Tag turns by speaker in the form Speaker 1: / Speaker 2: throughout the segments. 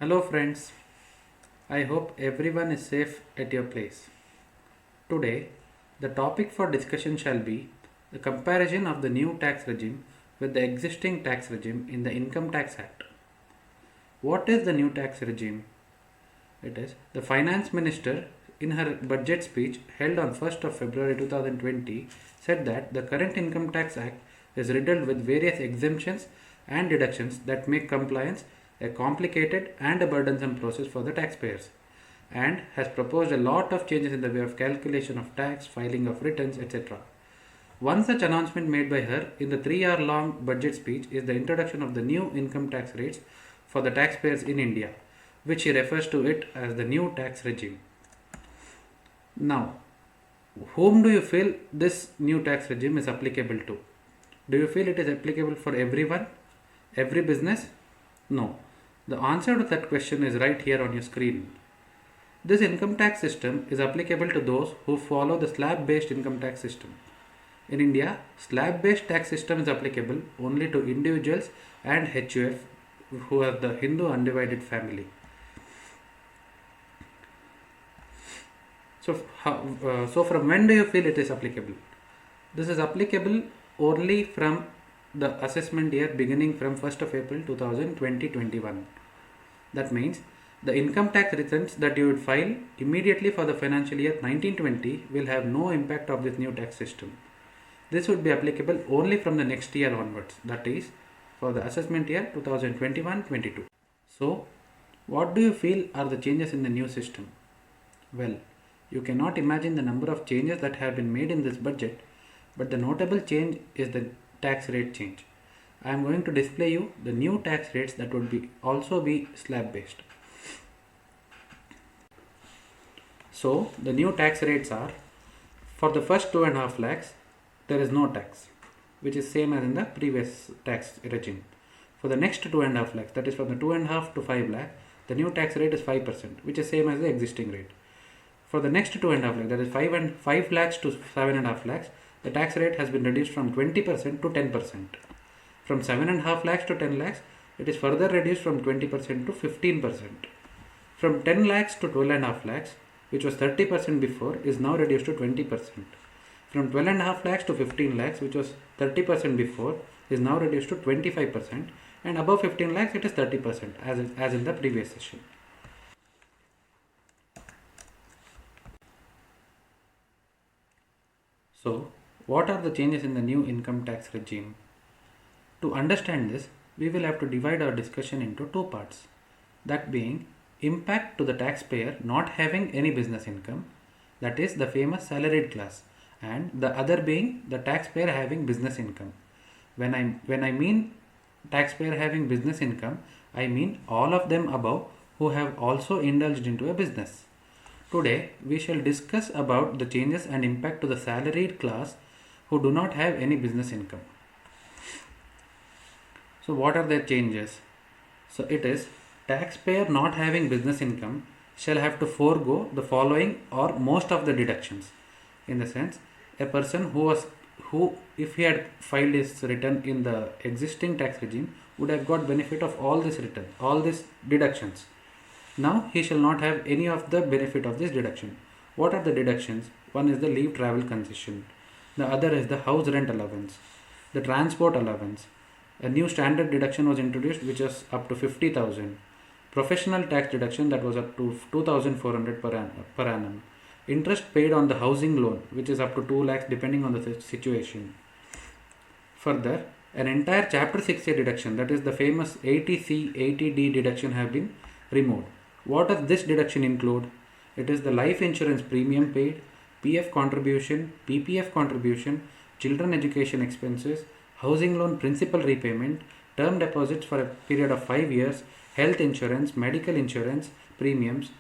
Speaker 1: Hello friends, I hope everyone is safe at your place. Today, the topic for discussion shall be the comparison of the new tax regime with the existing tax regime in the Income Tax Act. What is the new tax regime? It is the Finance Minister in her budget speech held on 1st of February 2020 said that the current Income Tax Act is riddled with various exemptions and deductions that make compliance a complicated and a burdensome process for the taxpayers, and has proposed a lot of changes in the way of calculation of tax, filing of returns, etc. One such announcement made by her in the 3 hour long budget speech is the introduction of the new income tax rates for the taxpayers in India, which she refers to it as the new tax regime. Now, whom do you feel this new tax regime is applicable to? Do you feel it is applicable for everyone? Every business? No. The answer to that question is right here on your screen. This income tax system is applicable to those who follow the slab-based income tax system. In India, slab-based tax system is applicable only to individuals and HUF who are the Hindu undivided family. So from when do you feel it is applicable? This is applicable only from the assessment year beginning from 1st of April 2020-21. That means the income tax returns that you would file immediately for the financial year 1920 will have no impact of this new tax system. This would be applicable only from the next year onwards, that is for the assessment year 2021-22. So, what do you feel are the changes in the new system? Well, you cannot imagine the number of changes that have been made in this budget, but the notable change is the tax rate change. I am going to display you the new tax rates that would also be slab based. So the new tax rates are, for the first 2.5 lakhs there is no tax, which is same as in the previous tax regime. For the next 2.5 lakhs, that is from the 2.5 to 5 lakh, the new tax rate is 5%, which is same as the existing rate. For the next 2.5 lakhs, that is 5 lakhs to 7.5 lakhs, the tax rate has been reduced from 20% to 10%. From 7.5 lakhs to 10 lakhs, it is further reduced from 20% to 15%. From 10 lakhs to 12.5 lakhs, which was 30% before, is now reduced to 20%. From 12.5 lakhs to 15 lakhs, which was 30% before, is now reduced to 25%, and above 15 lakhs it is 30% as in the previous session. So, what are the changes in the new income tax regime? To understand this, we will have to divide our discussion into two parts. That being, impact to the taxpayer not having any business income, that is the famous salaried class, and the other being the taxpayer having business income. When I mean taxpayer having business income, I mean all of them above who have also indulged into a business. Today, we shall discuss about the changes and impact to the salaried class who do not have any business income. So what are the changes? So it is, taxpayer not having business income shall have to forego the following or most of the deductions. In the sense, a person who if he had filed his return in the existing tax regime would have got benefit of all these deductions. Now he shall not have any of the benefit of this deduction. What are the deductions? One is the leave travel concession. The other is the house rent allowance, the transport allowance. A new standard deduction was introduced which was up to 50,000. Professional tax deduction that was up to 2,400 per annum. Interest paid on the housing loan which is up to 2 lakhs depending on the situation. Further, an entire chapter 6A deduction, that is the famous 80C, 80D deduction, have been removed. What does this deduction include? It is the life insurance premium paid, PF contribution, PPF contribution, children education expenses, housing loan principal repayment, term deposits for a period of 5 years, health insurance, medical insurance, premiums,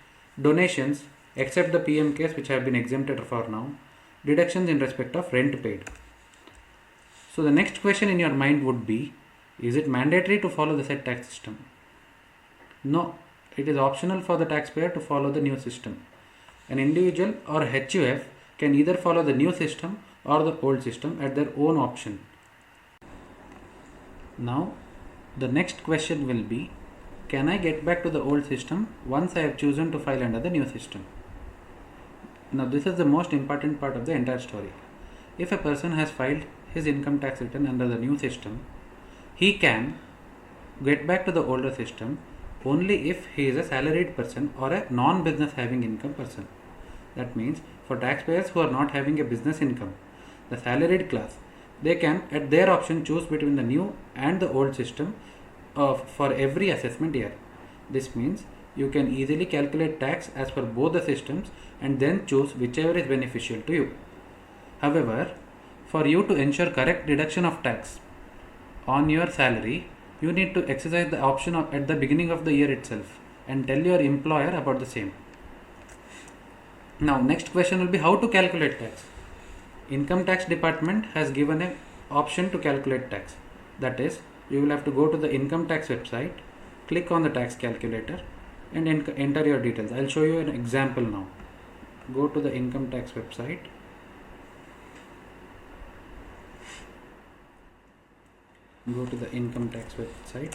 Speaker 1: donations, except the PM case which have been exempted for now, deductions in respect of rent paid. So the next question in your mind would be, is it mandatory to follow the said tax system? No, it is optional for the taxpayer to follow the new system. An individual or HUF can either follow the new system or the old system at their own option. Now, the next question will be, can I get back to the old system once I have chosen to file under the new system? Now this is the most important part of the entire story. If a person has filed his income tax return under the new system, he can get back to the older system only if he is a salaried person or a non-business having income person. That means for taxpayers who are not having a business income, the salaried class, they can at their option choose between the new and the old system for every assessment year. This means you can easily calculate tax as per both the systems and then choose whichever is beneficial to you. However, for you to ensure correct deduction of tax on your salary, you need to exercise the option at the beginning of the year itself and tell your employer about the same. Now next question will be how to calculate tax. Income tax department has given an option to calculate tax. That is, you will have to go to the income tax website, click on the tax calculator and enter your details. I'll show you an example now. Go to the income tax website. Go to the income tax website.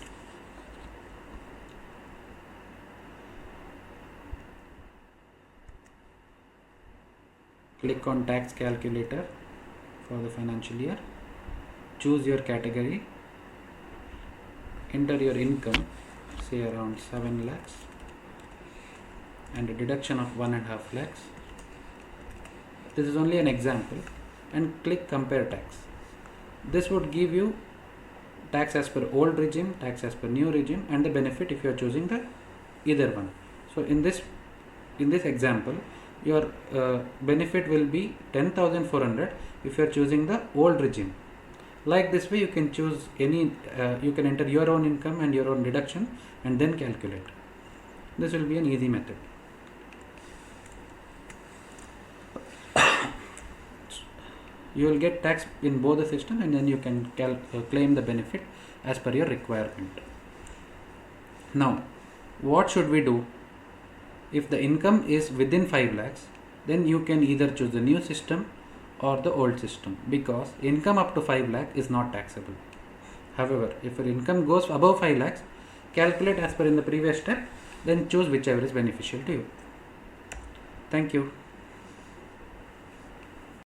Speaker 1: Click on tax calculator for the financial year. Choose your category. Enter your income, say around 7 lakhs and a deduction of 1.5 lakhs. This is only an example, and click compare tax. This would give you tax as per old regime, tax as per new regime, and the benefit if you are choosing the either one. So in this example, your benefit will be 10,400 if you are choosing the old regime. Like this way you can choose any, you can enter your own income and your own deduction and then calculate. This will be an easy method. You will get tax in both the system and then you can claim the benefit as per your requirement. Now, what should we do? If the income is within 5 lakhs, then you can either choose the new system or the old system, because income up to 5 lakh is not taxable. However, if your income goes above 5 lakhs, calculate as per in the previous step, then choose whichever is beneficial to you. Thank you.